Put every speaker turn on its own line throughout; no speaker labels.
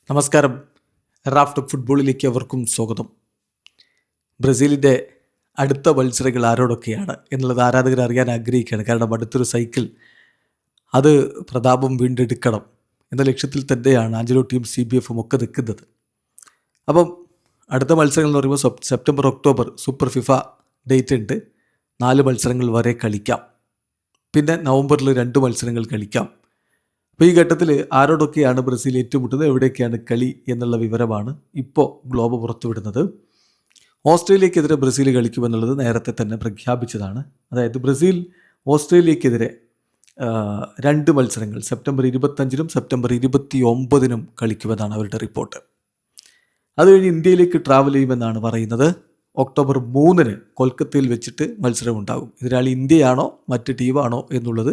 നമസ്കാരം. റാഫ്റ്റ് ഫുട്ബോളിലേക്ക് അവർക്കും സ്വാഗതം. ബ്രസീലിൻ്റെ അടുത്ത മത്സരങ്ങൾ ആരോടൊക്കെയാണ് എന്നുള്ളത് ആരാധകർ അറിയാൻ ആഗ്രഹിക്കുകയാണ്. കാരണം അടുത്തൊരു സൈക്കിൾ അത് പ്രതാപം വീണ്ടെടുക്കണം എന്ന ലക്ഷ്യത്തിൽ തന്നെയാണ് ആഞ്ചലോട്ടിയും CBFും ഒക്കെ നിൽക്കുന്നത്. അപ്പം അടുത്ത മത്സരങ്ങൾ എന്ന് പറയുമ്പോൾ September October super FIFA date ഉണ്ട്. 4 മത്സരങ്ങൾ വരെ കളിക്കാം. പിന്നെ നവംബറിൽ 2 മത്സരങ്ങൾ കളിക്കാം. അപ്പോൾ ഈ ഘട്ടത്തിൽ ആരോടൊക്കെയാണ് ബ്രസീൽ ഏറ്റുമുട്ടുന്നത്, എവിടെയൊക്കെയാണ് കളി എന്നുള്ള വിവരമാണ് ഇപ്പോൾ ഗ്ലോബ് പുറത്തുവിടുന്നത്. ഓസ്ട്രേലിയക്കെതിരെ ബ്രസീൽ കളിക്കുമെന്നുള്ളത് നേരത്തെ തന്നെ പ്രഖ്യാപിച്ചതാണ്. അതായത് ബ്രസീൽ ഓസ്ട്രേലിയക്കെതിരെ 2 മത്സരങ്ങൾ സെപ്റ്റംബർ 25-നും സെപ്റ്റംബർ 29-നും കളിക്കുമെന്നാണ് അവരുടെ റിപ്പോർട്ട്. അതുകഴിഞ്ഞ് ഇന്ത്യയിലേക്ക് ട്രാവൽ ചെയ്യുമെന്നാണ് പറയുന്നത്. ഒക്ടോബർ 3-ന് കൊൽക്കത്തയിൽ വെച്ചിട്ട് മത്സരമുണ്ടാകും. ഇതിനാൾ ഇന്ത്യയാണോ മറ്റ് ടീമാണോ എന്നുള്ളത്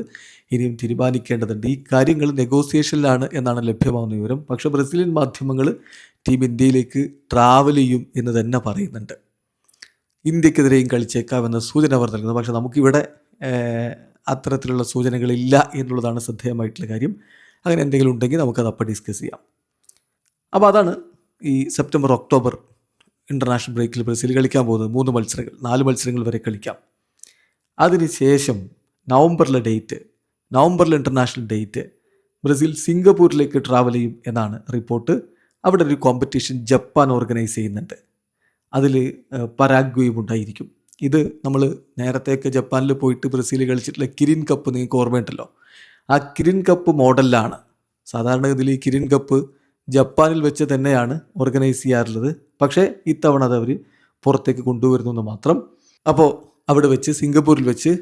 ഇനിയും തീരുമാനിക്കേണ്ടതുണ്ട്. ഈ കാര്യങ്ങൾ നെഗോസിയേഷനിലാണ് എന്നാണ് ലഭ്യമാകുന്ന വിവരം. പക്ഷേ ബ്രസീലിയൻ മാധ്യമങ്ങൾ ടീം ഇന്ത്യയിലേക്ക് ട്രാവൽ ചെയ്യും എന്ന് തന്നെ പറയുന്നുണ്ട്. ഇന്ത്യക്കെതിരെയും കളിച്ചേക്കാമെന്ന സൂചന അവർ നൽകുന്നത്. പക്ഷേ നമുക്കിവിടെ അത്തരത്തിലുള്ള സൂചനകളില്ല എന്നുള്ളതാണ് ശ്രദ്ധേയമായിട്ടുള്ള കാര്യം. അങ്ങനെ എന്തെങ്കിലും ഉണ്ടെങ്കിൽ നമുക്കത് അപ്പം ഡിസ്കസ് ചെയ്യാം. അപ്പോൾ അതാണ് ഈ സെപ്റ്റംബർ ഒക്ടോബർ ഇൻ്റർനാഷണൽ ബ്രേക്കിൽ ബ്രസീൽ കളിക്കാൻ പോകുന്നത്. 3 മത്സരങ്ങൾ 4 മത്സരങ്ങൾ വരെ കളിക്കാം. അതിനുശേഷം നവംബറിൽ ഇൻ്റർനാഷണൽ ഡേറ്റ് ബ്രസീൽ സിംഗപ്പൂരിലേക്ക് ട്രാവൽ ചെയ്യും എന്നാണ് റിപ്പോർട്ട്. അവിടെ ഒരു കോമ്പറ്റീഷൻ ജപ്പാൻ ഓർഗനൈസ് ചെയ്യുന്നുണ്ട്. അതിൽ പരാഗ്വേയും ഉണ്ടായിരിക്കും. ഇത് നമ്മൾ നേരത്തെയൊക്കെ ജപ്പാനിൽ പോയിട്ട് ബ്രസീൽ കളിച്ചിട്ടുള്ള കിരിൻ കപ്പ് നിങ്ങൾക്ക് ഓർമ്മയുണ്ടല്ലോ. ആ കിരിൻ കപ്പ് മോഡലിലാണ് സാധാരണ ഇതിൽ ഈ കിരിൻ കപ്പ് ജപ്പാനിൽ വെച്ച് തന്നെയാണ് ഓർഗനൈസ് ചെയ്യാറുള്ളത്. പക്ഷേ ഇത്തവണ അത് അവർ പുറത്തേക്ക് കൊണ്ടുവരുന്നു എന്ന് മാത്രം. അപ്പോൾ അവിടെ വെച്ച് സിംഗപ്പൂരിൽ വെച്ച്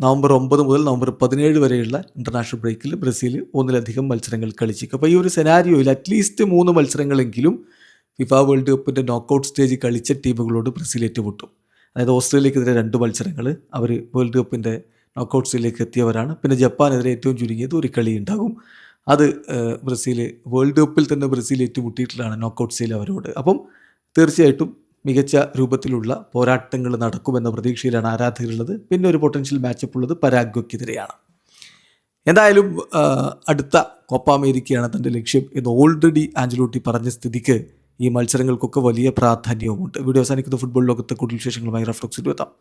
നവംബർ 9 മുതൽ നവംബർ 17 വരെയുള്ള ഇൻ്റർനാഷണൽ ബ്രേക്കിൽ ബ്രസീൽ 1-ലധികം മത്സരങ്ങൾ കളിച്ചേക്കും. അപ്പോൾ ഈ ഒരു സെനാരിയോയിൽ അറ്റ്ലീസ്റ്റ് 3 മത്സരങ്ങളെങ്കിലും ഫിഫ വേൾഡ് കപ്പിൻ്റെ നോക്കൗട്ട് സ്റ്റേജ് കളിച്ച ടീമുകളോട് ബ്രസീൽ ഏറ്റുമുട്ടും. അതായത് ഓസ്ട്രേലിയക്കെതിരെ 2 മത്സരങ്ങൾ അവർ വേൾഡ് കപ്പിൻ്റെ നോക്കൗട്ട് സ്റ്റേജിലേക്ക് എത്തിയവരാണ്. പിന്നെ ജപ്പാനെതിരെ ഏറ്റവും ചുരുങ്ങിയത് ഒരു കളി ഉണ്ടാകും. അത് ബ്രസീൽ വേൾഡ് കപ്പിൽ തന്നെ ബ്രസീൽ ഏറ്റുമുട്ടിയിട്ടുള്ളതാണ് നോക്കൗട്ട് സ്റ്റേജിൽ അവരോട്. അപ്പം തീർച്ചയായിട്ടും മികച്ച രൂപത്തിലുള്ള പോരാട്ടങ്ങൾ നടക്കുമെന്ന പ്രതീക്ഷയിലാണ് ആരാധകരുള്ളത്. പിന്നെ ഒരു പൊട്ടൻഷ്യൽ മാച്ചപ്പ് ഉള്ളത് പരാഗ്വയ്ക്കെതിരെയാണ്. എന്തായാലും അടുത്ത കോപ്പ അമേരിക്കയാണ് തൻ്റെ ലക്ഷ്യം എന്ന് ഓൾറെഡി ആഞ്ചലോട്ടി പറഞ്ഞ സ്ഥിതിക്ക് ഈ മത്സരങ്ങൾക്കൊക്കെ വലിയ പ്രാധാന്യവുമുണ്ട്. വീഡിയോ അവസാനിക്കുന്ന ഫുട്ബോൾ ലോകത്തെ കൂടുതൽ വിശേഷങ്ങളുമായി റഫ്ലോക്സിൽ എത്താം.